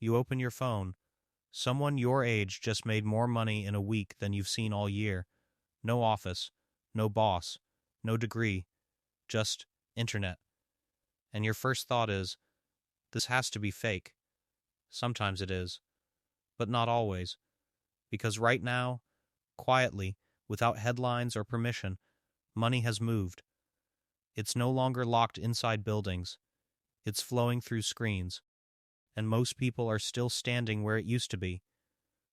You open your phone. Someone your age just made more money in a week than you've seen all year. No office, no boss, no degree, just internet. And your first thought is, this has to be fake. Sometimes it is, but not always. Because right now, quietly, without headlines or permission, money has moved. It's no longer locked inside buildings. It's flowing through screens. And most people are still standing where it used to be.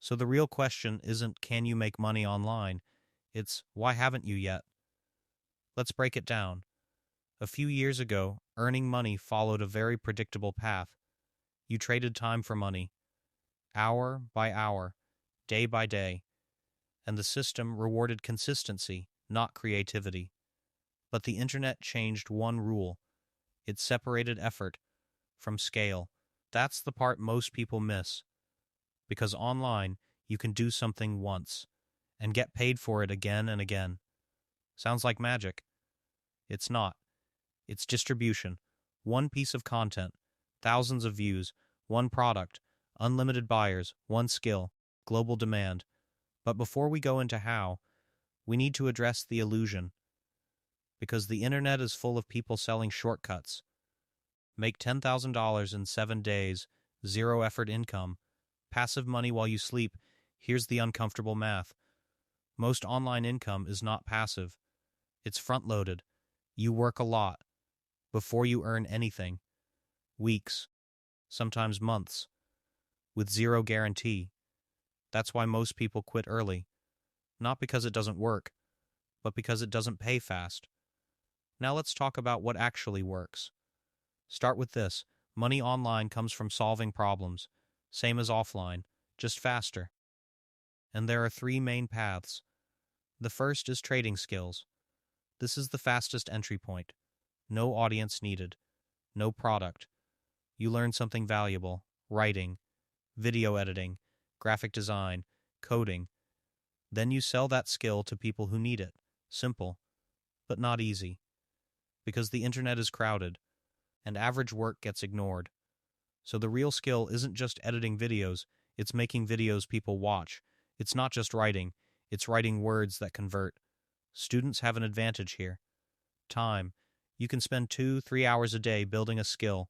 So the real question isn't, can you make money online? It's, why haven't you yet? Let's break it down. A few years ago, earning money followed a very predictable path. You traded time for money, hour by hour, day by day, and the system rewarded consistency, not creativity. But the internet changed one rule. It separated effort from scale. That's the part most people miss. Because online, you can do something once and get paid for it again and again. Sounds like magic. It's not. It's distribution. One piece of content, thousands of views, one product, unlimited buyers, one skill, global demand. But before we go into how, we need to address the illusion. Because the internet is full of people selling shortcuts. Make $10,000 in 7 days, zero effort income, passive money while you sleep. Here's the uncomfortable math. Most online income is not passive. It's front-loaded. You work a lot before you earn anything. Weeks, sometimes months, with zero guarantee. That's why most people quit early. Not because it doesn't work, but because it doesn't pay fast. Now let's talk about what actually works. Start with this. Money online comes from solving problems, same as offline, just faster. And there are 3 main paths. The first is trading skills. This is the fastest entry point. No audience needed. No product. You learn something valuable. Writing, video editing, graphic design, coding. Then you sell that skill to people who need it. Simple, but not easy. Because the internet is crowded, and average work gets ignored. So the real skill isn't just editing videos, it's making videos people watch. It's not just writing, it's writing words that convert. Students have an advantage here. Time. You can spend 2-3 hours a day building a skill.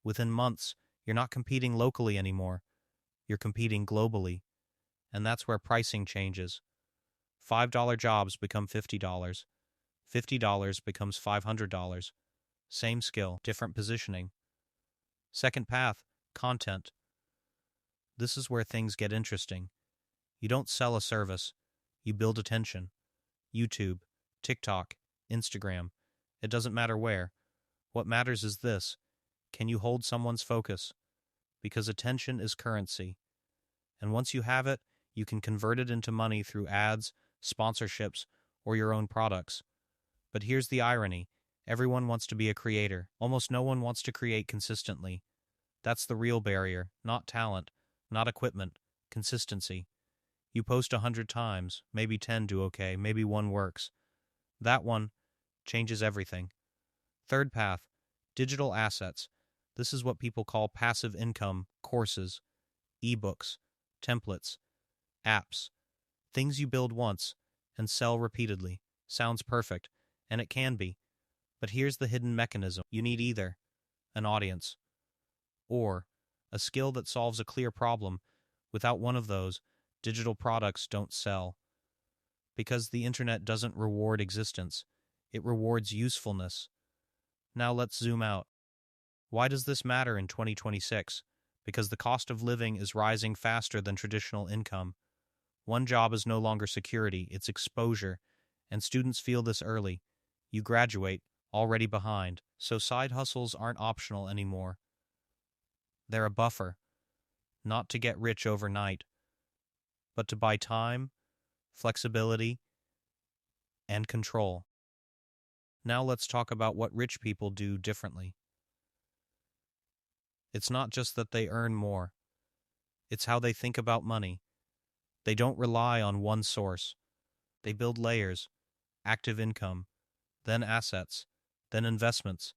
Within months, you're not competing locally anymore. You're competing globally. And that's where pricing changes. $5 jobs become $50. $50 becomes $500. Same skill, different positioning. Second path, content. This is where things get interesting. You don't sell a service. You build attention. YouTube, TikTok, Instagram. It doesn't matter where. What matters is this. Can you hold someone's focus? Because attention is currency. And once you have it, you can convert it into money through ads, sponsorships, or your own products. But here's the irony. Everyone wants to be a creator. Almost no one wants to create consistently. That's the real barrier, not talent, not equipment, consistency. You post 100 times, maybe 10 do okay, maybe 1 works. That one changes everything. Third path, digital assets. This is what people call passive income, courses, ebooks, templates, apps, things you build once and sell repeatedly. Sounds perfect, and it can be. But here's the hidden mechanism. You need either an audience or a skill that solves a clear problem. Without one of those, digital products don't sell. Because the internet doesn't reward existence, it rewards usefulness. Now let's zoom out. Why does this matter in 2026? Because the cost of living is rising faster than traditional income. One job is no longer security, it's exposure, and students feel this early. You graduate, already behind, so side hustles aren't optional anymore. They're a buffer, not to get rich overnight, but to buy time, flexibility, and control. Now let's talk about what rich people do differently. It's not just that they earn more. It's how they think about money. They don't rely on one source. They build layers, active income, then assets, then investments.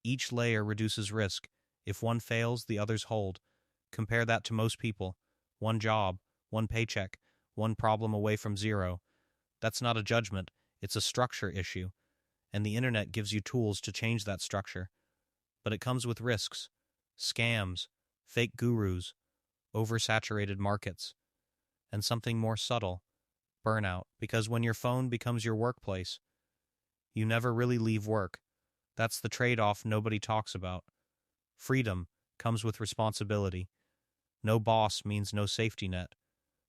Each layer reduces risk. If one fails, the others hold. Compare that to most people. One job, one paycheck, one problem away from zero. That's not a judgment, it's a structure issue. And the internet gives you tools to change that structure. But it comes with risks, scams, fake gurus, oversaturated markets, and something more subtle, burnout. Because when your phone becomes your workplace, you never really leave work. That's the trade-off nobody talks about. Freedom comes with responsibility. No boss means no safety net.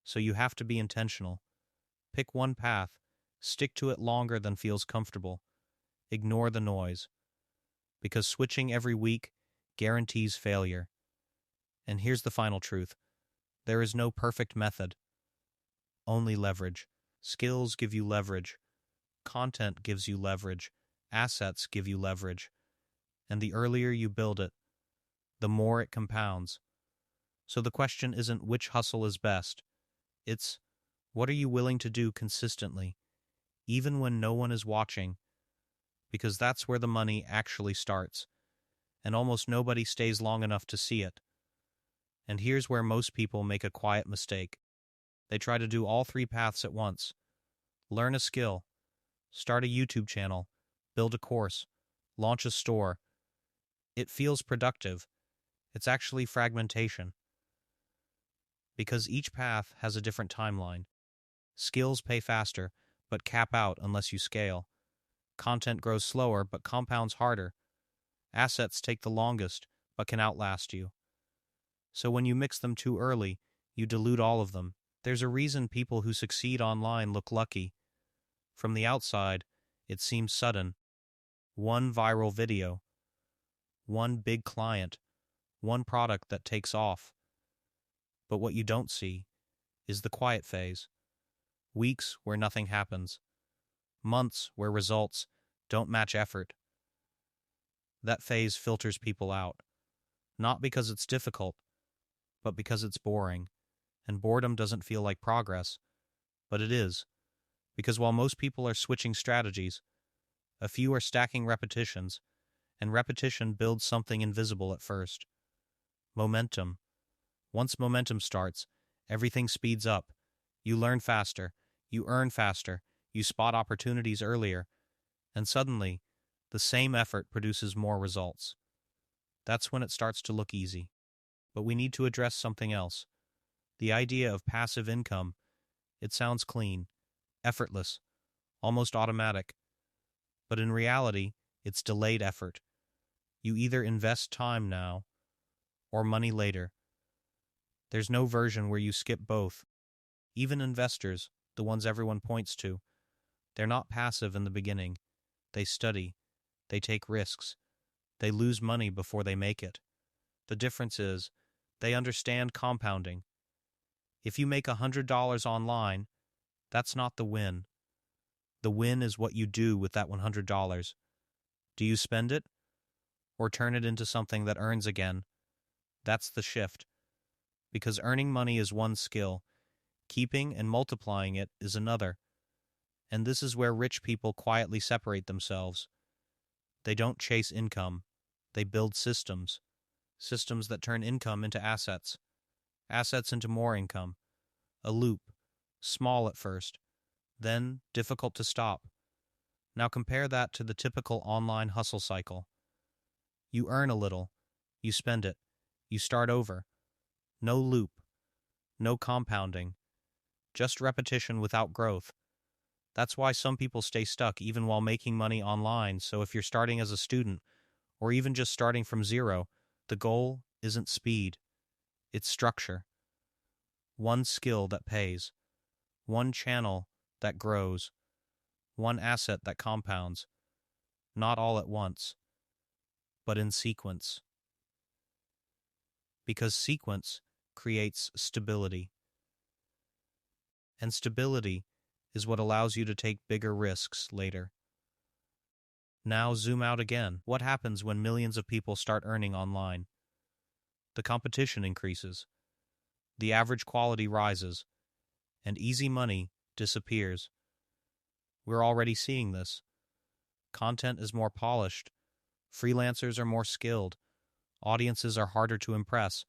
So you have to be intentional. Pick one path, stick to it longer than feels comfortable. Ignore the noise. Because switching every week guarantees failure. And here's the final truth. There is no perfect method. Only leverage. Skills give you leverage. Content gives you leverage. Assets give you leverage. And the earlier you build it, the more it compounds. So the question isn't which hustle is best. It's, what are you willing to do consistently, even when no one is watching? Because that's where the money actually starts, and almost nobody stays long enough to see it. And here's where most people make a quiet mistake. They try to do all three paths at once. Learn a skill, start a YouTube channel, build a course, launch a store. It feels productive. It's actually fragmentation. Because each path has a different timeline. Skills pay faster, but cap out unless you scale. Content grows slower, but compounds harder. Assets take the longest, but can outlast you. So when you mix them too early, you dilute all of them. There's a reason people who succeed online look lucky. From the outside, it seems sudden. One viral video, one big client, one product that takes off. But what you don't see is the quiet phase. Weeks where nothing happens. Months where results don't match effort. That phase filters people out. Not because it's difficult, but because it's boring. And boredom doesn't feel like progress. But it is. Because while most people are switching strategies, a few are stacking repetitions, and repetition builds something invisible at first. Momentum. Once momentum starts, everything speeds up. You learn faster, you earn faster, you spot opportunities earlier, and suddenly, the same effort produces more results. That's when it starts to look easy. But we need to address something else. The idea of passive income. It sounds clean, effortless, almost automatic. But in reality, it's delayed effort. You either invest time now or money later. There's no version where you skip both. Even investors, the ones everyone points to, they're not passive in the beginning. They study. They take risks. They lose money before they make it. The difference is, they understand compounding. If you make $100 online, that's not the win. The win is what you do with that $100. Do you spend it? Or turn it into something that earns again? That's the shift. Because earning money is one skill, keeping and multiplying it is another. And this is where rich people quietly separate themselves. They don't chase income. They build systems. Systems that turn income into assets. Assets into more income. A loop. Small at first. Then difficult to stop. Now compare that to the typical online hustle cycle. You earn a little. You spend it. You start over. No loop. No compounding. Just repetition without growth. That's why some people stay stuck even while making money online. So if you're starting as a student, or even just starting from zero, the goal isn't speed. It's structure. One skill that pays. One channel that grows. One asset that compounds. Not all at once, but in sequence. Because sequence creates stability. And stability is what allows you to take bigger risks later. Now zoom out again. What happens when millions of people start earning online? The competition increases. The average quality rises. And easy money disappears. We're already seeing this. Content is more polished. Freelancers are more skilled. Audiences are harder to impress.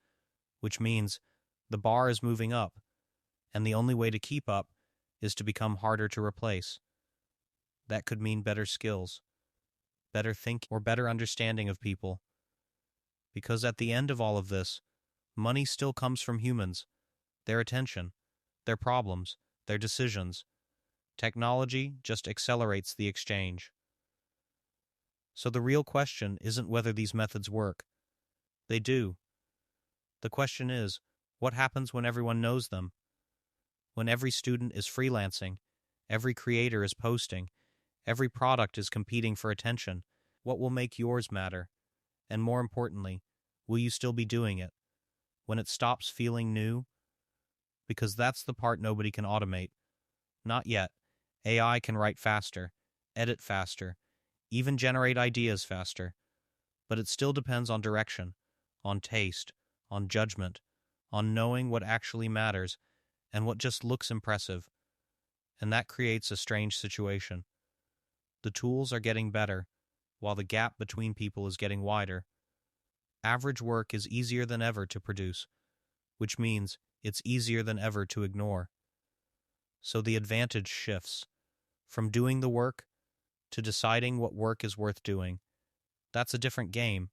which means the bar is moving up, and the only way to keep up is to become harder to replace. That could mean better skills, better thinking, or better understanding of people. Because at the end of all of this, money still comes from humans, their attention, their problems, their decisions. Technology just accelerates the exchange. So the real question isn't whether these methods work. They do. The question is, what happens when everyone knows them? When every student is freelancing, every creator is posting, every product is competing for attention, what will make yours matter? And more importantly, will you still be doing it? When it stops feeling new? Because that's the part nobody can automate. Not yet. AI can write faster, edit faster, even generate ideas faster. But it still depends on direction, on taste, on judgment, on knowing what actually matters and what just looks impressive. And that creates a strange situation. The tools are getting better, while the gap between people is getting wider. Average work is easier than ever to produce, which means it's easier than ever to ignore. So the advantage shifts from doing the work to deciding what work is worth doing. That's a different game,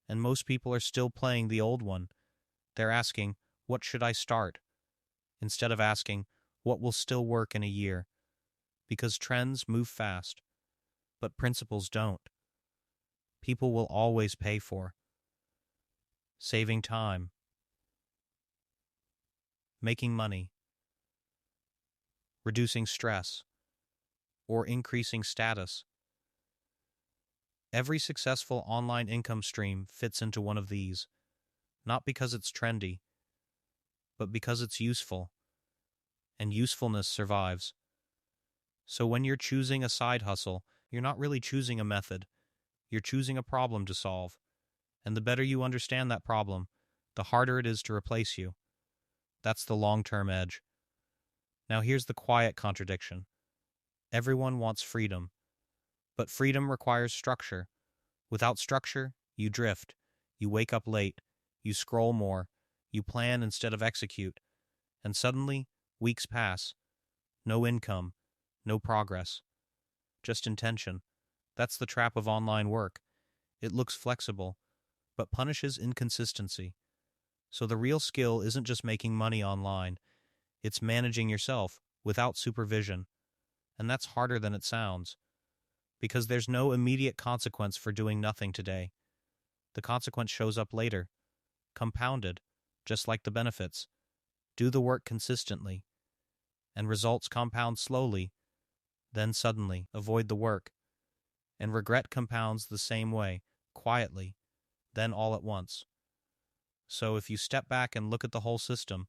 and most people are still playing the old one. They're asking, what should I start? Instead of asking, what will still work in a year? Because trends move fast, but principles don't. People will always pay for saving time, making money, reducing stress, or increasing status. Every successful online income stream fits into one of these, not because it's trendy, but because it's useful, and usefulness survives. So when you're choosing a side hustle, you're not really choosing a method, you're choosing a problem to solve. And the better you understand that problem, the harder it is to replace you. That's the long-term edge. Now here's the quiet contradiction. Everyone wants freedom, but freedom requires structure. Without structure, you drift, you wake up late, you scroll more, you plan instead of execute, and suddenly, weeks pass. No income, no progress, just intention. That's the trap of online work. It looks flexible, but punishes inconsistency. So the real skill isn't just making money online, it's managing yourself without supervision. And that's harder than it sounds, because there's no immediate consequence for doing nothing today. The consequence shows up later, compounded, just like the benefits. Do the work consistently, and results compound slowly, then suddenly avoid the work. And regret compounds the same way, quietly, then all at once. So if you step back and look at the whole system,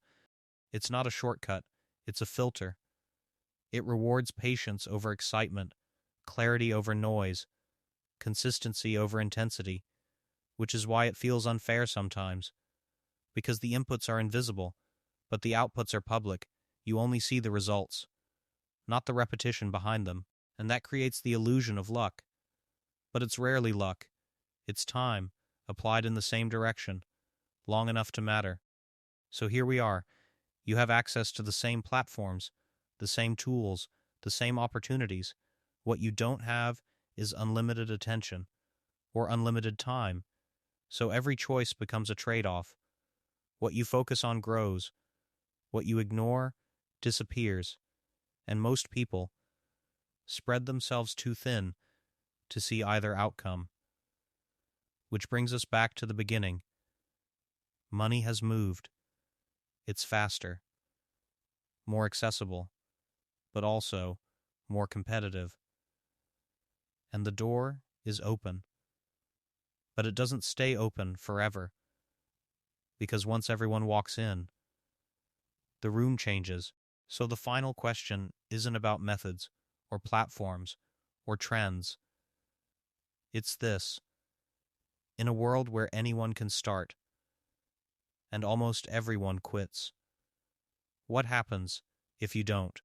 it's not a shortcut, it's a filter. It rewards patience over excitement, clarity over noise, consistency over intensity, which is why it feels unfair sometimes. Because the inputs are invisible, but the outputs are public. You only see the results, not the repetition behind them, and that creates the illusion of luck. But it's rarely luck. It's time, applied in the same direction, long enough to matter. So here we are. You have access to the same platforms, the same tools, the same opportunities. What you don't have is unlimited attention or unlimited time. So every choice becomes a trade-off. What you focus on grows. What you ignore disappears. And most people spread themselves too thin to see either outcome. Which brings us back to the beginning. Money has moved. It's faster, more accessible, but also more competitive. And the door is open. But it doesn't stay open forever, because once everyone walks in, the room changes. So the final question isn't about methods or platforms or trends. It's this. In a world where anyone can start, and almost everyone quits, what happens if you don't?